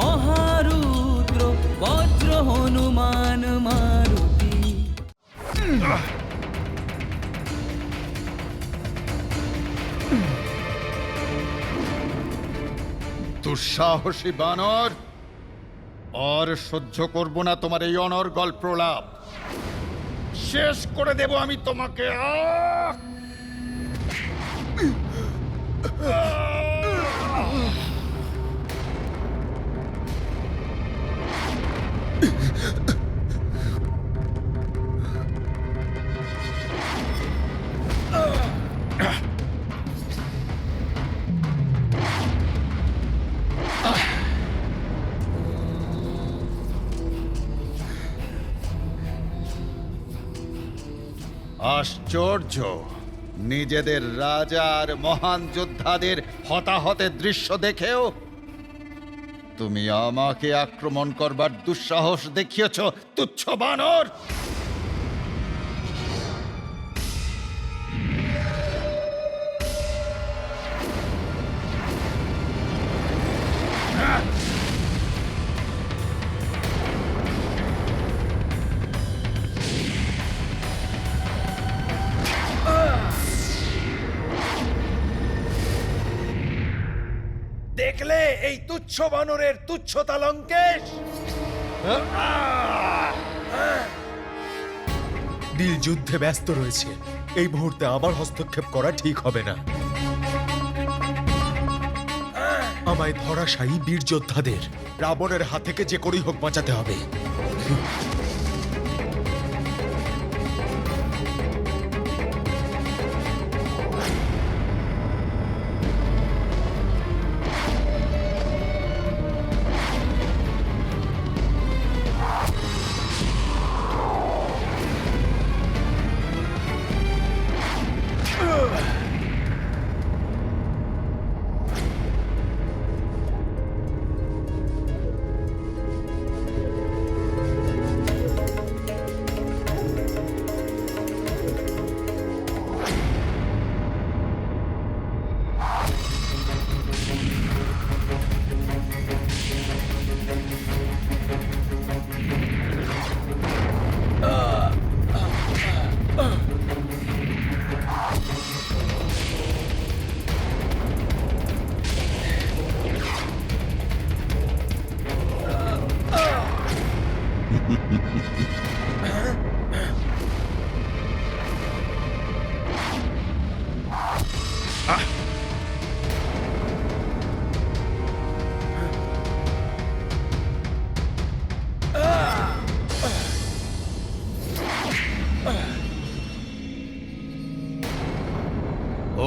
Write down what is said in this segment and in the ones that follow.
মহারুদ্র বজ্র হনুমান মারুতি। দুঃসাহসী বানর, আর সহ্য করব না তোমার এই অনর্গল প্রলাপ। শেষ করে দেব আমি তোমাকে। আশ্চর্য, নিজেদের রাজার মহান যোদ্ধাদের হতাহতের দৃশ্য দেখেও তুমি আমাকে আক্রমণ করবার দুঃসাহস দেখিয়েছ, তুচ্ছ বানর। দেখলে এই তুচ্ছ বানরের তুচ্ছতা লঙ্কেশ? নীল যুদ্ধে ব্যস্ত রয়েছে, এই মুহূর্তে আবার হস্তক্ষেপ করা ঠিক হবে না। আমায় ধরাশায়ী বীর যোদ্ধাদের রাবণের হাত থেকে যে করেই হোক বাঁচাতে হবে।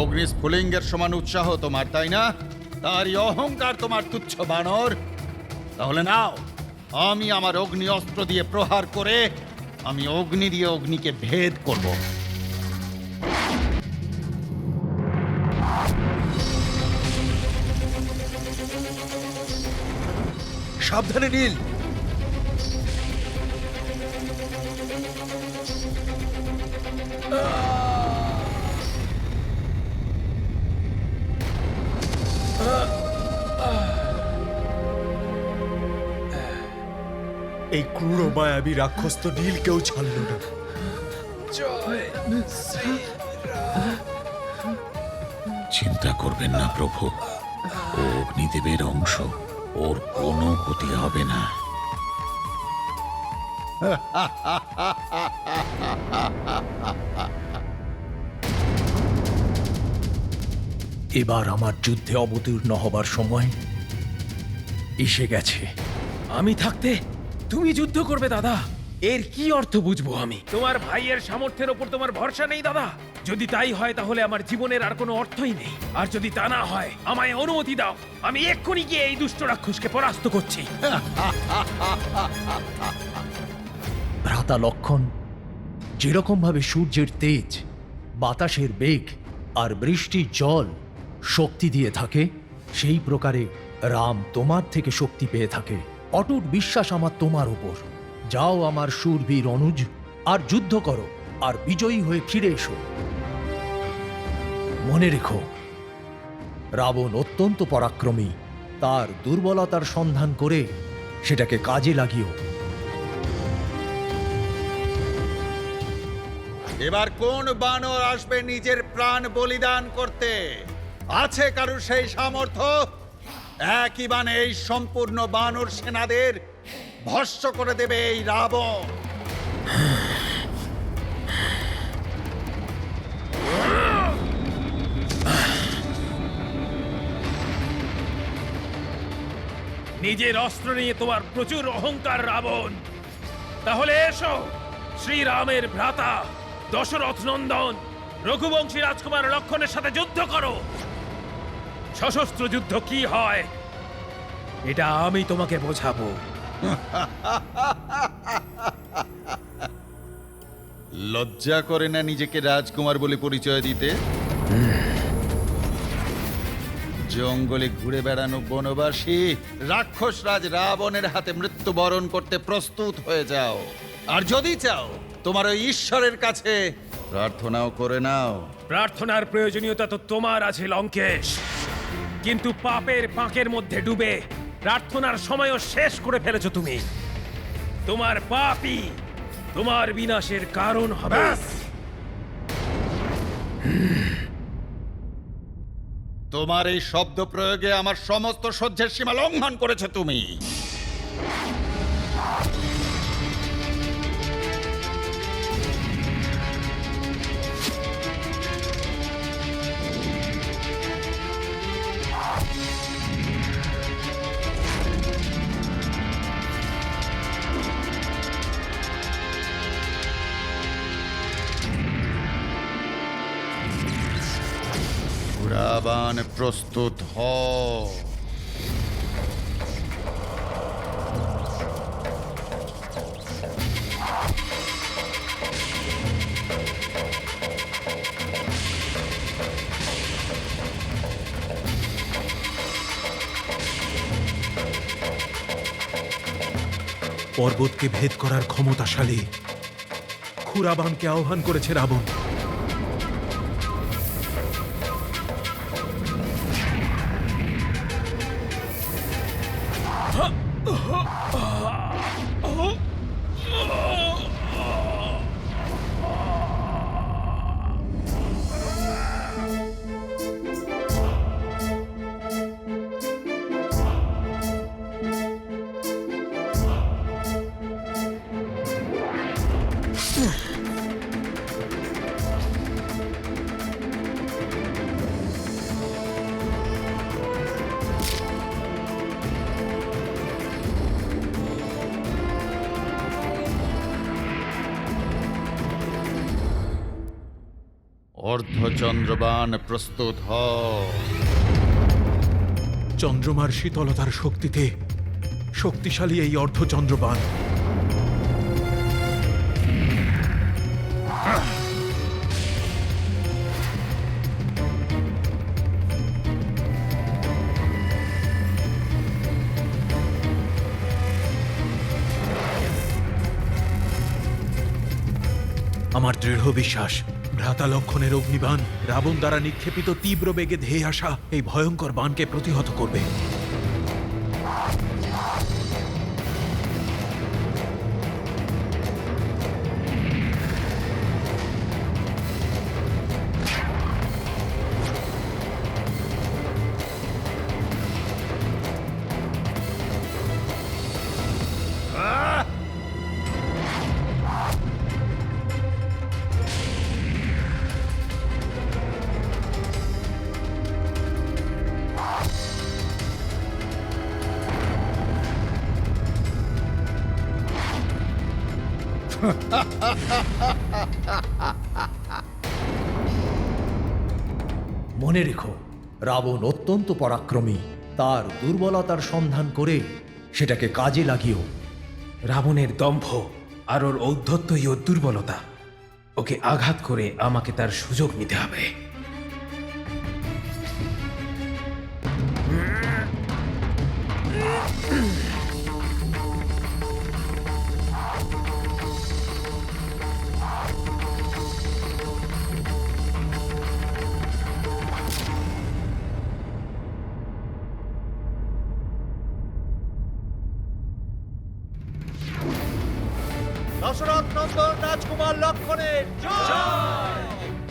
অগ্নিস্ফুলিঙ্গের সমান উৎসাহ তোমার, তাই না? তারই অহংকার তোমার, তুচ্ছ বানর। তাহলে নাও, আমি আমার অগ্নি অস্ত্র দিয়ে প্রহার করে আমি অগ্নি দিয়ে অগ্নিকে ভেদ করব। সাবধানে নীল। এই ক্রূর মায়াবী রাক্ষস তো নীলকেও ছাড়ল না। চিন্তা করবেন না প্রভু, ও অগ্নিদেবের অংশ, ওর কোনো ক্ষতি হবে না। এবার আমার যুদ্ধে অবতীর্ণ হবার সময় এসে গেছে। আমি থাকতে তুমি যুদ্ধ করবে দাদা? এর কি অর্থ বুঝবো আমি? তোমার ভাইয়ের সামর্থ্যের ওপর তোমার ভরসা নেই দাদা? যদি তাই হয় তাহলে আমার জীবনের আর কোনো অর্থই নেই। আর যদি তা না হয়, আমায় অনুমতি দাও, আমি এক্ষুনি গিয়ে এই দুষ্ট রাক্ষসকে পরাস্ত করছি। ভ্রাতা লক্ষণ, যেরকম ভাবে সূর্যের তেজ, বাতাসের বেগ আর বৃষ্টির জল শক্তি দিয়ে থাকে, সেই প্রকারে রাম তোমার থেকে শক্তি পেয়ে থাকে। অটুট বিশ্বাস আমার তোমার উপর। যাও আমার শূরবীর অনুজ, আর যুদ্ধ করো, আর বিজয়ী হয়ে ফিরে এসো। মনে রেখো, রাবণ অত্যন্ত পরাক্রমী, তার দুর্বলতার সন্ধান করে সেটাকে কাজে লাগিও। এবার কোন বানর আসবে নিজের প্রাণ বলিদান করতে? আছে কারুর সেই সামর্থ্য? একই বানে এই সম্পূর্ণ বানর সেনাদের ভস্ম করে দেবে এই রাবণ। নিজের অস্ত্র নিয়ে তোমার প্রচুর অহংকার রাবণ। তাহলে এসো, শ্রীরামের ভ্রাতা দশরথ নন্দন রঘুবংশী রাজকুমার লক্ষণের সাথে যুদ্ধ করো। সশস্ত্র যুদ্ধ কি হয় এটা আমি তোমাকে বোঝাবো। লজ্জা করে না নিজেকে রাজকুমার বলে পরিচয় দিতে? জঙ্গলে ঘুরে বেড়ানো বনবাসী রাক্ষস রাজ রাবণের হাতে মৃত্যুবরণ করতে প্রস্তুত হয়ে যাও। আর যদি চাও তোমার ওই ঈশ্বরের কাছে প্রার্থনাও করে নাও। প্রার্থনার প্রয়োজনীয়তা তো তোমার আছে লঙ্কেশ, কিন্তু পাপের পাঁকের মধ্যে ডুবে প্রার্থনার সময়ও শেষ করে ফেলেছো তুমি। তোমার পাপই তোমার বিনাশের কারণ হবে। তোমার এই শব্দ প্রয়োগে আমার সমস্ত সহ্যের সীমা লঙ্ঘন করেছে তুমি। রাবণ প্রস্তুত হও। পর্বতকে ভেদ করার ক্ষমতাশালী ক্ষুরাবানকে আহ্বান করেছে রাবণ। অর্ধচন্দ্রবান প্রস্তুত হও। চন্দ্রমার শীতলতার শক্তিতে শক্তিশালী এই অর্ধচন্দ্রবান। আমার দৃঢ় বিশ্বাস ভ্রাতা লক্ষণের অগ্নিবাণ রাবণ দ্বারা নিক্ষেপিত তীব্র বেগে ধেয়ে আসা এই ভয়ঙ্কর বাণকে প্রতিহত করবে। মনে রেখো, রাবণ অত্যন্ত পরাক্রমী। তার দুর্বলতার সন্ধান করে সেটাকে কাজে লাগিও। রাবণের দম্ভ আর ওর ঔদ্ধত্যই ওর দুর্বলতা। ওকে আঘাত করে আমাকে তার সুযোগ নিতে হবে। দশরথ নন্দন রাজকুমার লক্ষণের জয়!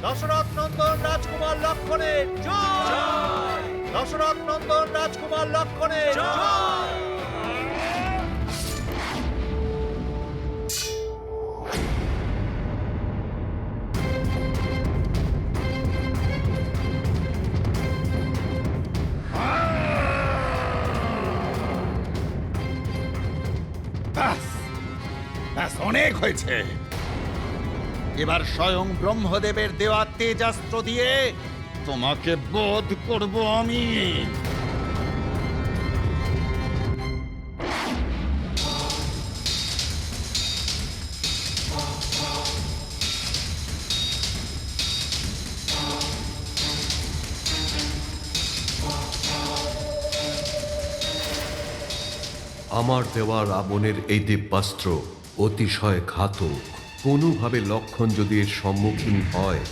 দশরথ নন্দন রাজকুমার লক্ষণের জয়! দশরথ নন্দন রাজকুমার লক্ষণের জয়! ব্যাস ব্যাস অনেক হয়েছে। এবার স্বয়ং ব্রহ্মদেবের দেওয়া তেজাস্ত্র দিয়ে তোমাকে বধ করব আমি। আমার দেওয়া রাবণের এই দিব্যাস্ত্র অতিশয় ঘাতক। কোনোভাবে লক্ষণ যদি এর সম্মুখীন হয়,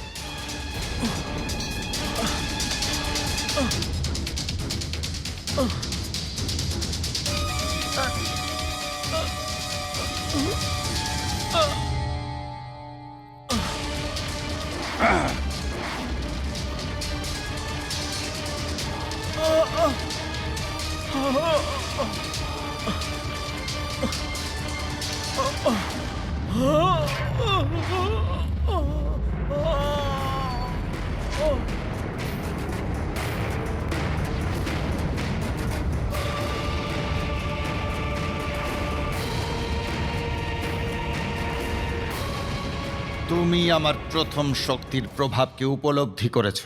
তুমি আমার প্রথম শক্তির প্রভাবকে উপলব্ধি করেছ।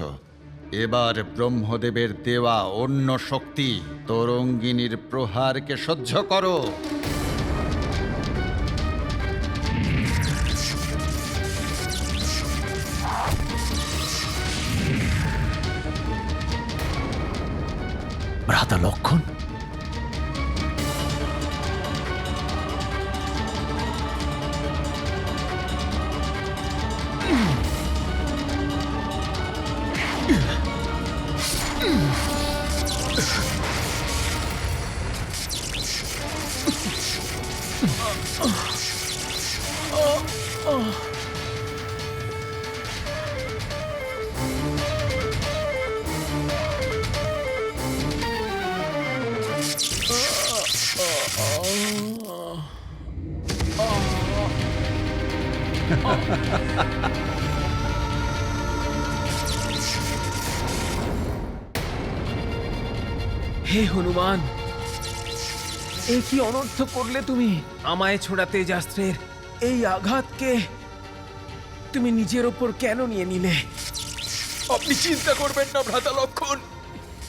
এবার ব্রহ্মদেবের দেওয়া অন্য শক্তি তরঙ্গিনীর প্রহারকে সহ্য করো। ভ্রাতা লক্ষণ, হে হনুমান, এ কি অনর্থ করলে তুমি? আমায় ছোড়া তেজাস্ত্রের এই আঘাতকে তুমি নিজের ওপর কেন নিয়ে নিলে? আপনি চিন্তা করবেন না ভ্রাতা লক্ষণ।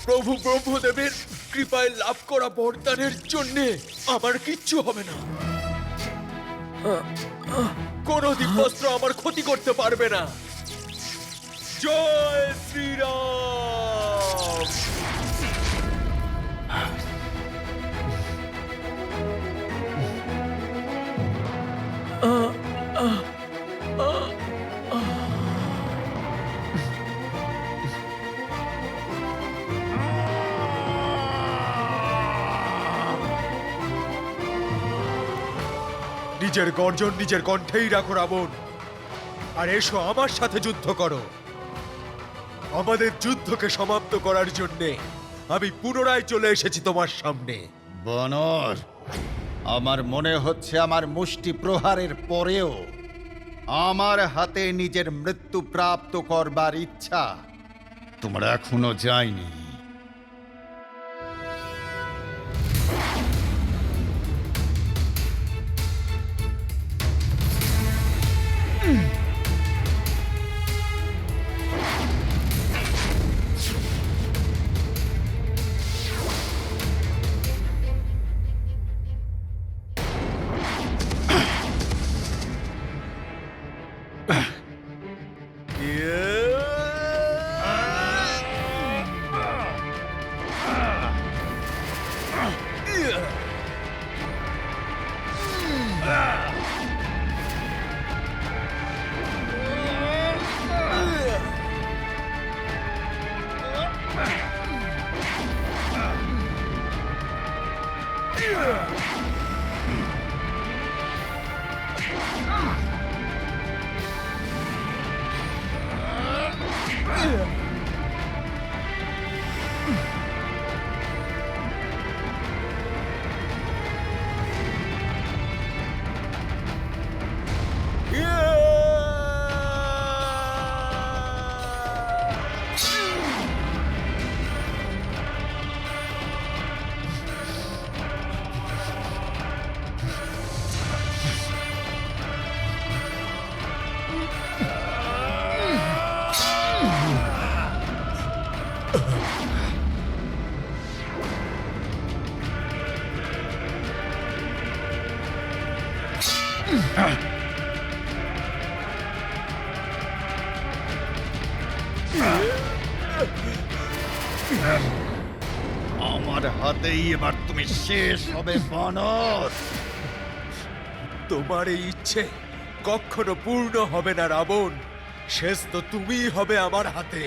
প্রভু ব্রহ্মদেবের কৃপায় লাভ করা বরদানের জন্য আমার কিচ্ছু হবে না। কোন দিব্যাস্ত্র আমার ক্ষতি করতে পারবে না। জয় শ্রীরাম। নিজের গর্জন নিজের কণ্ঠেই রাখো রাবণ, আর এসো আমার সাথে যুদ্ধ করো। আমাদের যুদ্ধকে সমাপ্ত করার জন্যে আমি পুনরায় চলে এসেছি তোমার সামনে। বানর, আমার মনে হচ্ছে আমার মুষ্টি প্রহারের পরেও আমার হাতে নিজের মৃত্যু প্রাপ্ত করবার ইচ্ছা তোমার এখনো যায়নি। আমার হাতেই এবার তুমি শেষ হবে বানর। তোমার এই ইচ্ছে কখনো পূর্ণ হবে না রাবণ। শেষ তো তুমিই হবে আমার হাতে।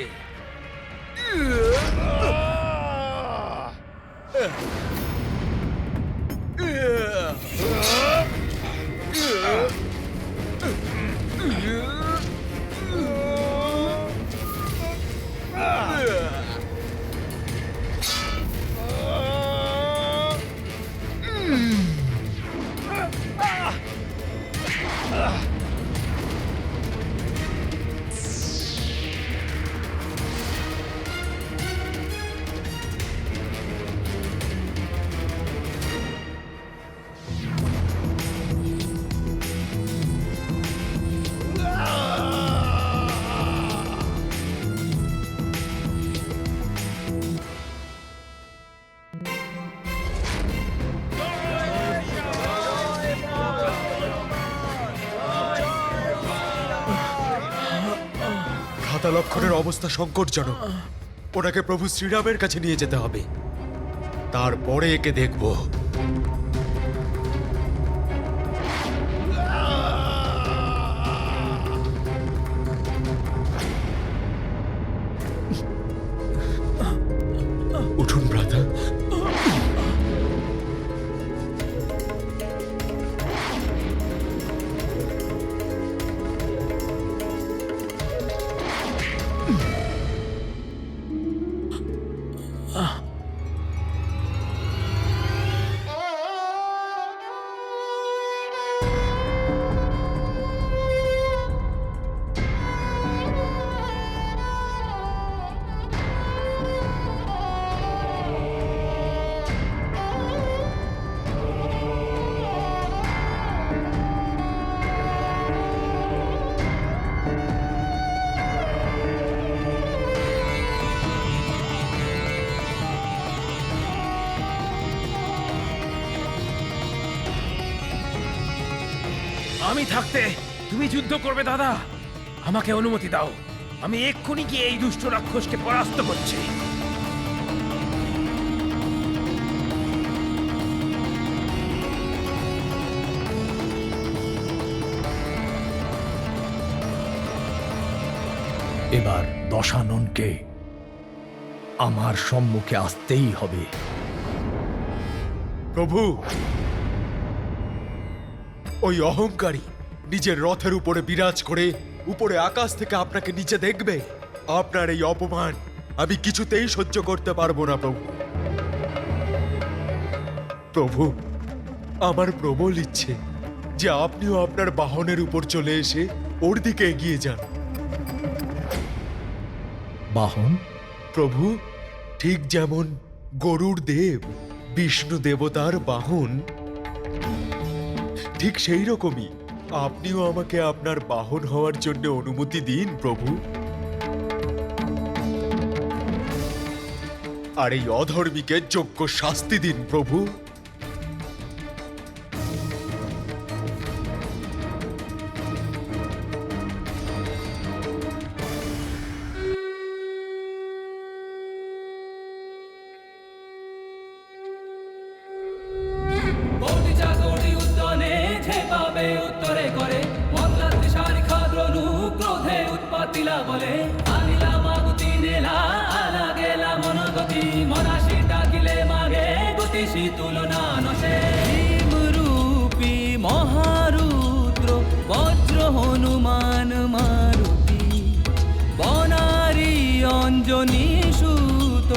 ভ্রাতা লক্ষণের অবস্থা সংকটজনক। ওনাকে প্রভু শ্রীরামের কাছে নিয়ে যেতে হবে, তারপরে একে দেখব। উঠুন ভ্রাতা। আমি থাকতে তুমি যুদ্ধ করবে দাদা? আমাকে অনুমতি দাও, আমি এক্ষুনি গিয়ে এই দুষ্ট রাক্ষসকে পরাস্ত করছি। এবার দশাননকে আমার সম্মুখে আসতেই হবে। প্রভু, ওই অহংকারী নিজের রথের উপরে বিরাজ করে উপরে আকাশ থেকে আপনাকে নিচে দেখবে। আপনার এই অপমান আমি কিছুতেই সহ্য করতে পারবো না প্রভু। প্রভু, আমার প্রবল ইচ্ছে যে আপনিও আপনার বাহনের উপর চলে এসে ওর দিকে এগিয়ে যান। বাহন? প্রভু, ঠিক যেমন গরুড় দেব বিষ্ণু দেবতার বাহন, ঠিক সেই রকমই আপনিও আমাকে আপনার বাহন হওয়ার জন্য অনুমতি দিন প্রভু। আর এই অধর্মীকে যোগ্য শাস্তি দিন প্রভু। কোটি চাকরি উদ্যানে ঝেপাবে উত্তরে করে মল্লা ত্রিশারি খাদ্রনু ক্রোধে উৎপাতিলা বলে আনিলা মাগুতি নেলা আলা গেলা মনগতি মনাশি ডাকিলে মাগে গতিশী তুলনা নশে রূপী মহারুদ্র বজ্র হনুমান মারুতি বনারি অঞ্জনী সুত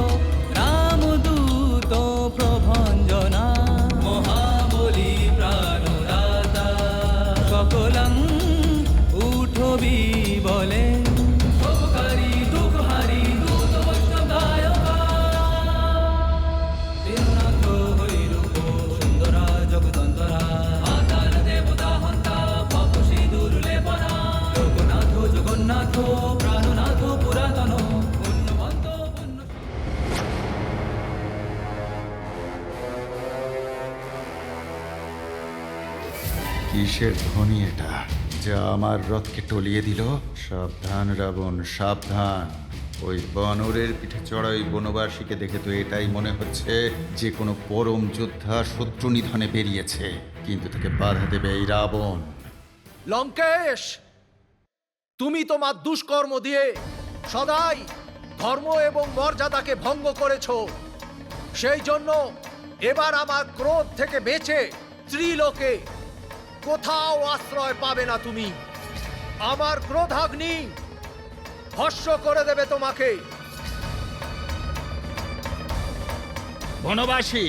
রামদূত প্রভঞ্জনা মহাবলী প্রাণদাতা সকলং উঠবি বলে উপকারী দুঃখহারী দূত বৈষ্ণব গায়কা তিরুনাথ হৈরূপ সুন্দরা জগদন্তরা মাতার দেবতা হন্তা পাপসী দুর্লেপনা জগন্নাথ জগন্নাথ প্রাণনাথ পুরাতন পুণ্যবন্ত কিসের ধ্বনি এটা যা আমার রথকে টলিয়ে দিল? সাবধান রাবণ, সাবধান। ওই বানরের পিঠে চড়া ওই বনবাসীকে দেখে তো এটাই মনে হচ্ছে যে কোনো পরম যোদ্ধা শত্রু নিধনে বেরিয়েছে, কিন্তু তাকে বাধা দেবে এই রাবণ। লঙ্কেশ, তুমি তোমার দুষ্কর্ম দিয়ে সদাই ধর্ম এবং মর্যাদাকে ভঙ্গ করেছ। সেই জন্য এবার আমার ক্রোধ থেকে বেঁচে ত্রিলোকে কোথাও আশ্রয় পাবে না তুমি। আমার ক্রোধাগ্নি ভস্ম করে দেবে তোমাকে। বনবাসী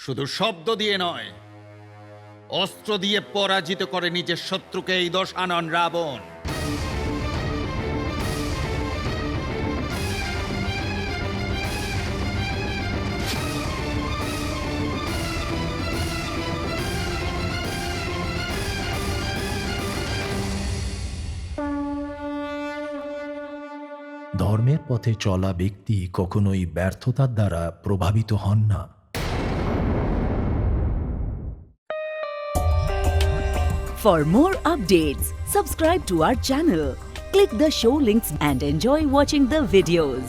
শুধু শব্দ দিয়ে নয়, অস্ত্র দিয়ে পরাজিত করে নিজের শত্রুকে এই দশানন রাবণ। ধর্মের পথে চলা ব্যক্তি কখনোই ব্যর্থতার দ্বারা প্রভাবিত হন না। For more updates, subscribe to our channel, click the show links and enjoy watching the videos.